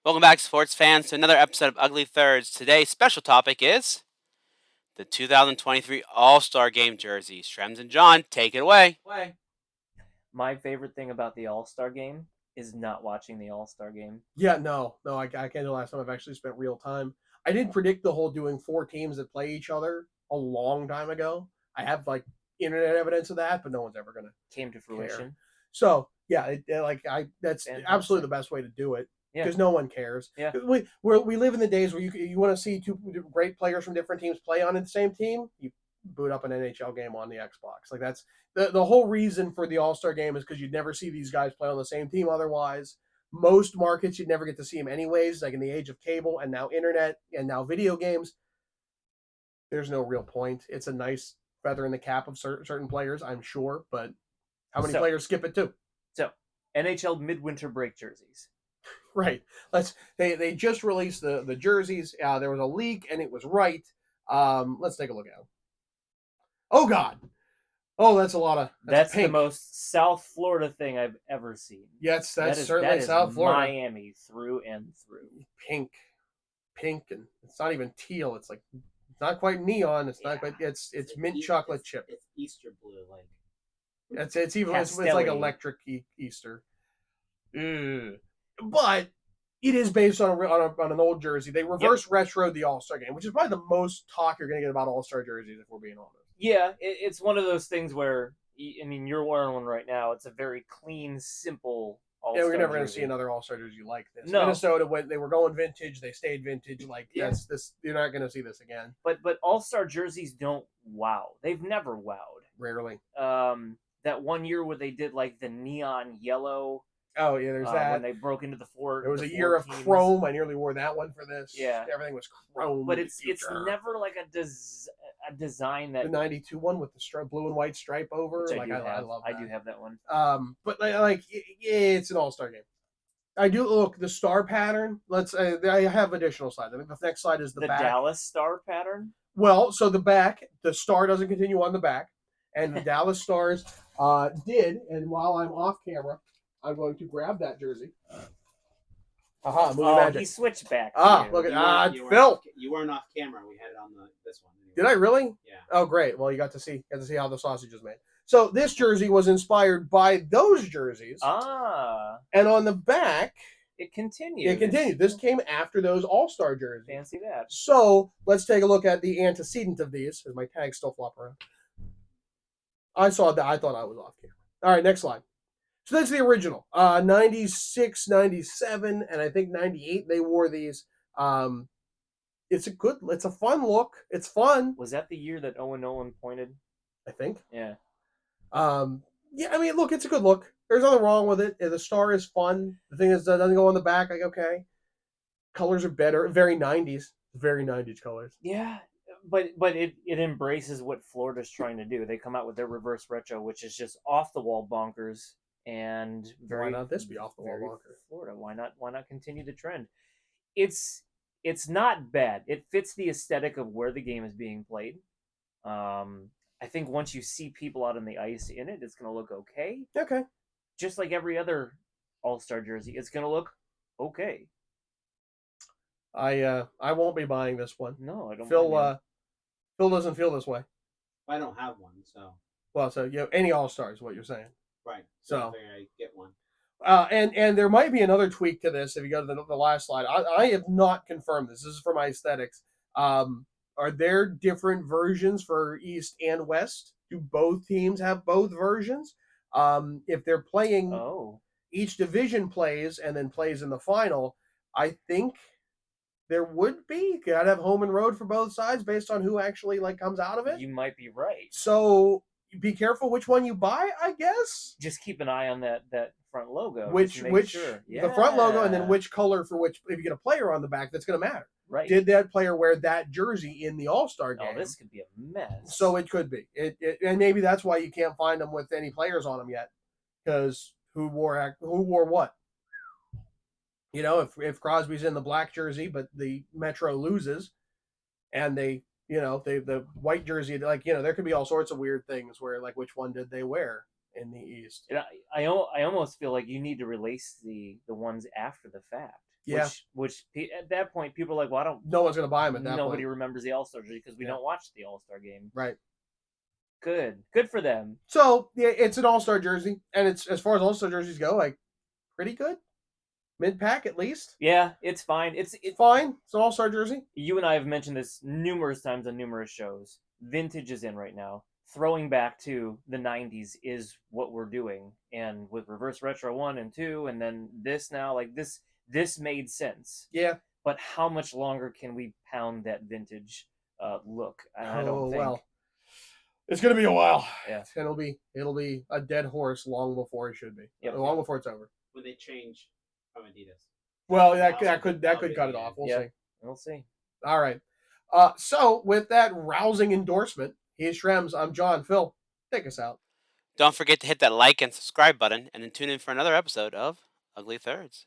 Welcome back, sports fans, to another episode of Ugly Thirds. Today's special topic is the 2023 All-Star Game jerseys. Shrems and John, take it away. My favorite thing about the All-Star Game is not watching the All-Star Game. Yeah, no, I can't do the last time I've actually spent real time. I did predict the whole doing 4 teams that play each other a long time ago. I have internet evidence of that, but no one's ever gonna Came to fruition. So yeah, that's Fantastic. absolutely the best way to do it Yeah. because no one cares. Yeah. We live in the days where you want to see two great players from different teams play on the same team. You boot up an NHL game on the Xbox. Like that's the whole reason for the All-Star Game is because you'd never see these guys play on the same team otherwise. Most markets you'd never get to see them anyways. Like in the age of cable and now internet and now video games, there's no real point. It's a nice feather in the cap of certain players, I'm sure, but how many players skip it too? So, NHL midwinter break jerseys. Right. They just released the jerseys. There was a leak and it was right. Let's take a look at them. Oh God. Oh, that's a lot of. That's pink. the most South Florida thing I've ever seen. Yes, that's certainly South Florida. Miami through and through. Pink, and it's not even teal. It's not quite neon. It's not quite. It's mint chocolate chip. It's Easter blue, like. It's like electric Easter. But it is based on an old jersey. They reverse retroed the All-Star Game, which is probably the most talk you're going to get about All-Star jerseys, if we're being honest. Yeah, it's one of those things where, I mean, you're wearing one right now. It's a very clean, simple All-Star we're never going jersey. to see another All-Star jersey like this. No. Minnesota, when they were going vintage, they stayed vintage. That's this. You're not going to see this again. But All-Star jerseys don't wow. They've never wowed. Rarely. That one year where they did the neon yellow. Oh yeah, there's that. When they broke into the four. There was a year of chrome. I nearly wore that one for this. Yeah, everything was chrome. But it's never like a design that the '92 one with the blue and white stripe over. I love that. I do have that one. But it's an All-Star Game. I do look the star pattern. I have additional slides. I think the next slide is the back. Dallas star pattern. Well, so the back, the star doesn't continue on the back, and the Dallas Stars did. And while I'm off camera, I'm going to grab that jersey. Movie magic. He switched back. Look at Phil. You weren't off camera. We had it on this one. Anyway. Did I really? Yeah. Oh, great. Well, you got to see how the sausage is made. So this jersey was inspired by those jerseys. And on the back, it continued. This came after those All-Star jerseys. Fancy that. So let's take a look at the antecedent of these, as my tags still flop around. I saw that. I thought I was off camera. All right, next slide. So that's the original. 96, 97, and I think 98 they wore these. It's a fun look. It's fun. Was that the year that Owen Nolan pointed? I think. Yeah. Yeah, I mean, look, it's a good look. There's nothing wrong with it. The star is fun. The thing is, that doesn't go on the back. Okay. Colors are better. Very 90s. Very 90s colors. Yeah. But it embraces what Florida's trying to do. They come out with their reverse retro, which is just off the wall bonkers. And why not this be off the wall bonkers? Florida. Why not continue the trend? It's not bad. It fits the aesthetic of where the game is being played. I think once you see people out on the ice in it, it's going to look okay. Okay. Just like every other All-Star jersey, it's going to look okay. I won't be buying this one. No, I don't. Phil doesn't feel this way. I don't have one, so. Well, so any All-Stars, what you're saying. Right. So I get one. And there might be another tweak to this if you go to the last slide. I have not confirmed this. This is for my aesthetics. Are there different versions for East and West? Do both teams have both versions? If they're playing, each division plays and then plays in the final, I think there would be. You gotta have home and road for both sides based on who actually comes out of it. You might be right. So be careful which one you buy, I guess. Just keep an eye on that front logo. Which sure. The front logo, and then which color for which. If you get a player on the back, that's going to matter. Right. Did that player wear that jersey in the All-Star game? Oh, this could be a mess. So it could be. And maybe that's why you can't find them with any players on them yet, because who wore what? You know, if Crosby's in the black jersey, but the Metro loses, and the white jersey, there could be all sorts of weird things where which one did they wear? in the East. And I almost feel like you need to release the ones after the fact. Yeah. Which at that point people are like, well, I don't. No one's going to buy them at that Nobody point. remembers the All-Star jersey because we Yeah. don't watch the All-Star game. Right. Good for them. So yeah, it's an All-Star jersey, and it's as far as All-Star jerseys go, like pretty good, mid-pack at least. Yeah, it's fine. It's Fine. It's an All-Star jersey. You and I have mentioned this numerous times on numerous shows. Vintage is in right now. Throwing back to the 90s is what we're doing. And with Reverse Retro 1 and 2, and then this now, like this made sense. Yeah. But how much longer can we pound that vintage look? And I don't think. Well, it's going to be a while. Yeah. It'll be a dead horse long before it should be. Yep. Long before it's over. When they change from Adidas. Well, that could cut it off. We'll see. We'll see. All right. So with that rousing endorsement, he's Shrems. I'm John. Phil, take us out. Don't forget to hit that like and subscribe button, and then tune in for another episode of Ugly Thirds.